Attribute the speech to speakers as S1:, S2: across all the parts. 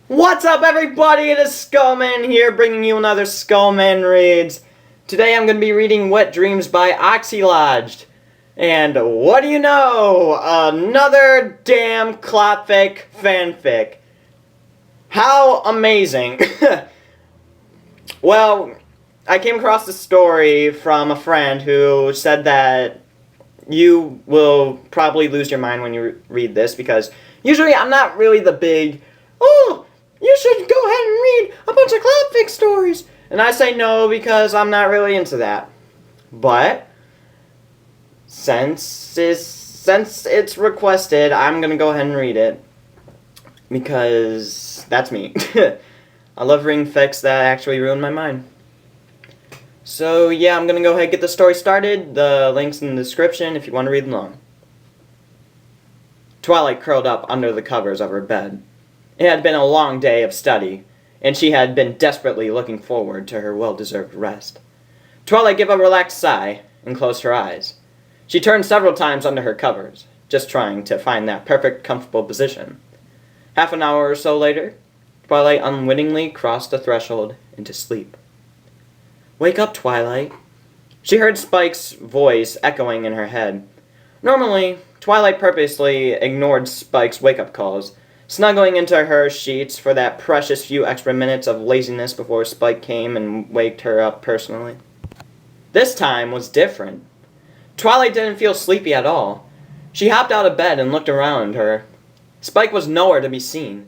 S1: What's up, everybody? It is Skullman here, bringing you another Skullman Reads. Today I'm going to be reading Wet Dreams by Oxylodged. And what do you know? Another damn Clopfic fanfic. How amazing. Well, I came across this story from a friend who said that you will probably lose your mind when you read this, because usually I'm not really the big, you should go ahead and read a bunch of Clopfic stories. And I say no because I'm not really into that. But since it's requested, I'm going to go ahead and read it. Because that's me. I love reading fics that actually ruin my mind. So yeah, I'm going to go ahead and get the story started. The link's in the description if you want to read along. Twilight curled up under the covers of her bed. It had been a long day of study, and she had been desperately looking forward to her well-deserved rest. Twilight gave a relaxed sigh and closed her eyes. She turned several times under her covers, just trying to find that perfect, comfortable position. Half an hour or so later, Twilight unwittingly crossed the threshold into sleep. "Wake up, Twilight." She heard Spike's voice echoing in her head. Normally, Twilight purposely ignored Spike's wake-up calls, snuggling into her sheets for that precious few extra minutes of laziness before Spike came and waked her up personally. This time was different. Twilight didn't feel sleepy at all. She hopped out of bed and looked around her. Spike was nowhere to be seen.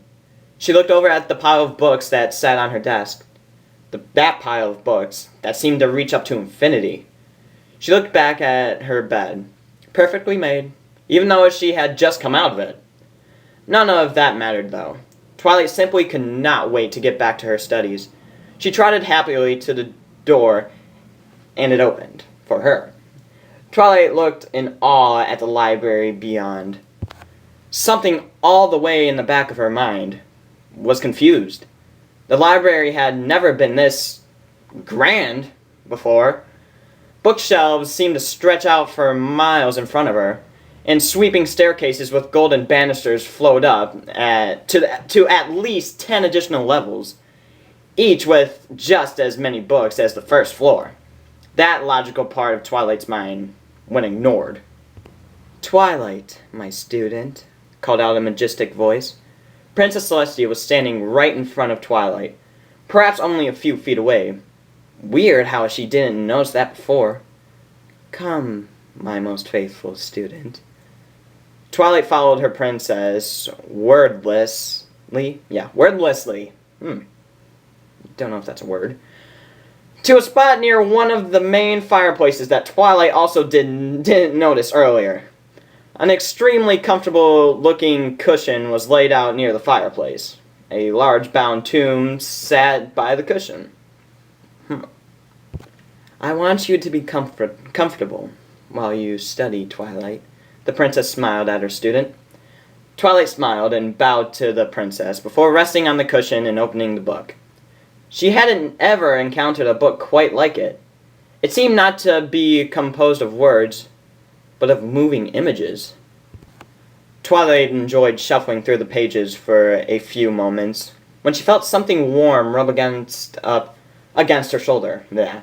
S1: She looked over at the pile of books that sat on her desk. That pile of books that seemed to reach up to infinity. She looked back at her bed, perfectly made, even though she had just come out of it. None of that mattered, though. Twilight simply could not wait to get back to her studies. She trotted happily to the door, and it opened, for her. Twilight looked in awe at the library beyond. Something all the way in the back of her mind was confused. The library had never been this grand before. Bookshelves seemed to stretch out for miles in front of her, and sweeping staircases with golden banisters flowed up to at least 10 additional levels, each with just as many books as the first floor. That logical part of Twilight's mind went ignored. "Twilight, my student," called out a majestic voice. Princess Celestia was standing right in front of Twilight, perhaps only a few feet away. Weird how she didn't notice that before. "Come, my most faithful student." Twilight followed her princess wordlessly. Don't know if that's a word. To a spot near one of the main fireplaces that Twilight also didn't notice earlier. An extremely comfortable-looking cushion was laid out near the fireplace. A large bound tome sat by the cushion. "I want you to be comfortable while you study, Twilight." The princess smiled at her student. Twilight smiled and bowed to the princess before resting on the cushion and opening the book. She hadn't ever encountered a book quite like it. It seemed not to be composed of words, but of moving images. Twilight enjoyed shuffling through the pages for a few moments, when she felt something warm rub against her shoulder. Blech.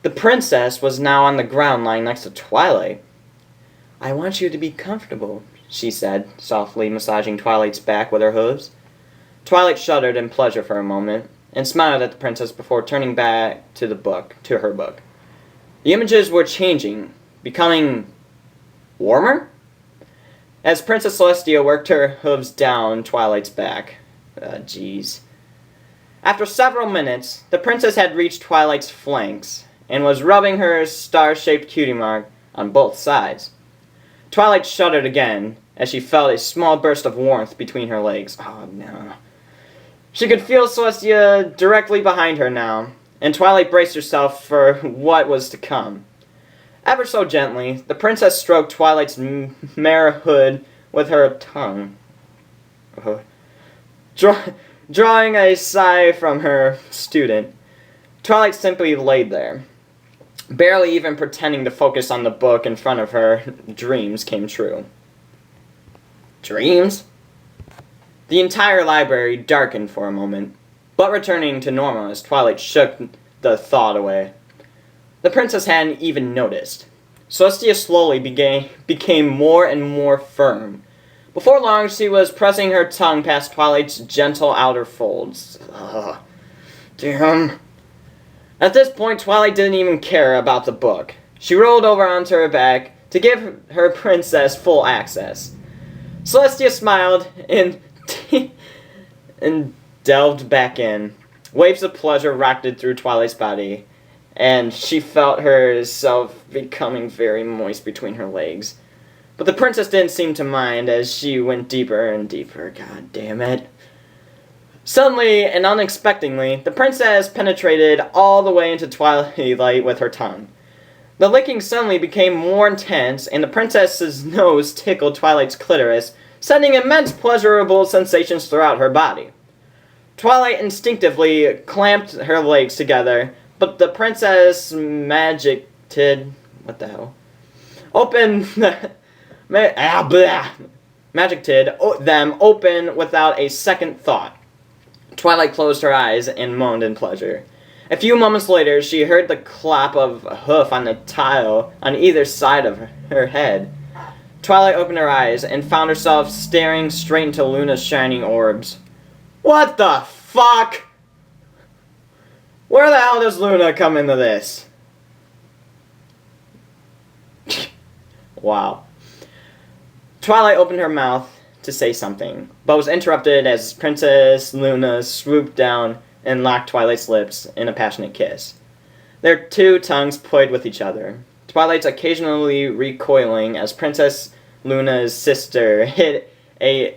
S1: The princess was now on the ground lying next to Twilight. "I want you to be comfortable," she said, softly massaging Twilight's back with her hooves. Twilight shuddered in pleasure for a moment, and smiled at the princess before turning back to her book. The images were changing, becoming warmer? As Princess Celestia worked her hooves down Twilight's back. After several minutes, the princess had reached Twilight's flanks, and was rubbing her star-shaped cutie mark on both sides. Twilight shuddered again, as she felt a small burst of warmth between her legs. Oh no. She could feel Celestia directly behind her now, and Twilight braced herself for what was to come. Ever so gently, the princess stroked Twilight's mare hood with her tongue. Drawing a sigh from her student, Twilight simply laid there, barely even pretending to focus on the book in front of her. Dreams came true. Dreams? The entire library darkened for a moment, but returning to normal as Twilight shook the thought away. The princess hadn't even noticed. Celestia slowly became more and more firm. Before long, she was pressing her tongue past Twilight's gentle outer folds. Ugh. Damn. At this point, Twilight didn't even care about the book. She rolled over onto her back to give her princess full access. Celestia smiled and delved back in. Waves of pleasure rocketed through Twilight's body, and she felt herself becoming very moist between her legs. But the princess didn't seem to mind as she went deeper and deeper. God damn it. Suddenly and unexpectedly, the princess penetrated all the way into Twilight with her tongue. The licking suddenly became more intense, and the princess's nose tickled Twilight's clitoris, sending immense pleasurable sensations throughout her body. Twilight instinctively clamped her legs together, but the princess magic tid... What the hell? Magic tid them open without a second thought. Twilight closed her eyes and moaned in pleasure. A few moments later, she heard the clap of a hoof on the tile on either side of her head. Twilight opened her eyes and found herself staring straight into Luna's shining orbs. What the fuck? Where the hell does Luna come into this? Wow. Twilight opened her mouth to say something, but was interrupted as Princess Luna swooped down and locked Twilight's lips in a passionate kiss. Their two tongues played with each other, Twilight's occasionally recoiling as Princess Luna's sister hit a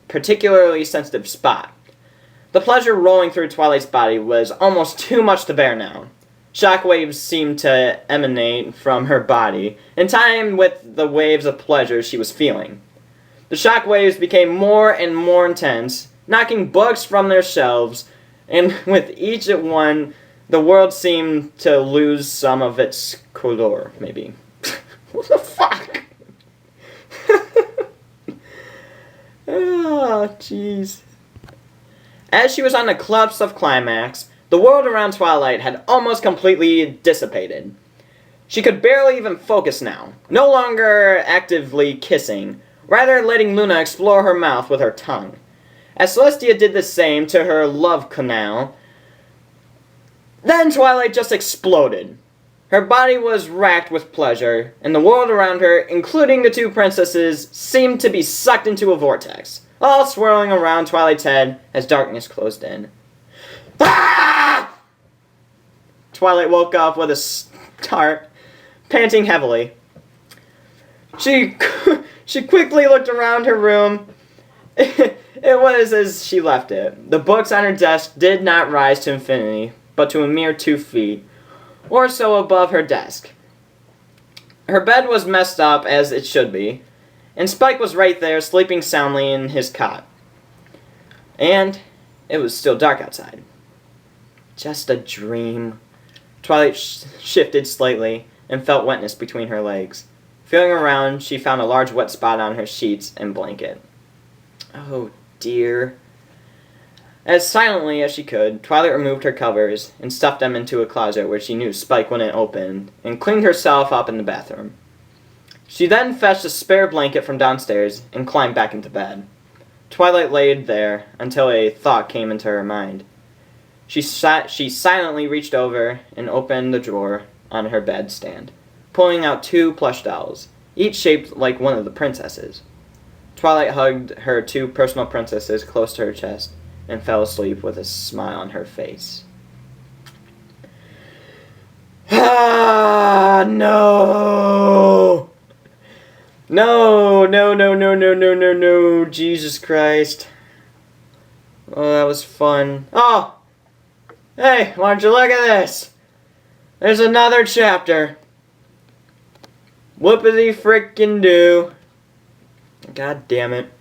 S1: particularly sensitive spot. The pleasure rolling through Twilight's body was almost too much to bear now. Shockwaves seemed to emanate from her body, in time with the waves of pleasure she was feeling. The shockwaves became more and more intense, knocking books from their shelves, and with each one, the world seemed to lose some of its color, maybe. What the fuck? Oh, jeez. As she was on the cusp of climax, the world around Twilight had almost completely dissipated. She could barely even focus now, no longer actively kissing, rather letting Luna explore her mouth with her tongue. As Celestia did the same to her love canal, then Twilight just exploded. Her body was racked with pleasure, and the world around her, including the two princesses, seemed to be sucked into a vortex, all swirling around Twilight's head as darkness closed in. Ah! Twilight woke up with a start, panting heavily. She quickly looked around her room. It was as she left it. The books on her desk did not rise to infinity, but to a mere 2 feet, or so above her desk. Her bed was messed up as it should be, and Spike was right there, sleeping soundly in his cot. And it was still dark outside. Just a dream. Twilight shifted slightly and felt wetness between her legs. Feeling around, she found a large wet spot on her sheets and blanket. Oh dear. As silently as she could, Twilight removed her covers and stuffed them into a closet where she knew Spike wouldn't open, and cleaned herself up in the bathroom. She then fetched a spare blanket from downstairs and climbed back into bed. Twilight laid there until a thought came into her mind. She silently reached over and opened the drawer on her bedstand, pulling out 2 plush dolls, each shaped like one of the princesses. Twilight hugged her 2 personal princesses close to her chest and fell asleep with a smile on her face. Ah, no! No, Jesus Christ. Oh, that was fun. Oh! Hey, why don't you look at this? There's another chapter. Whoopity frickin' do. God damn it.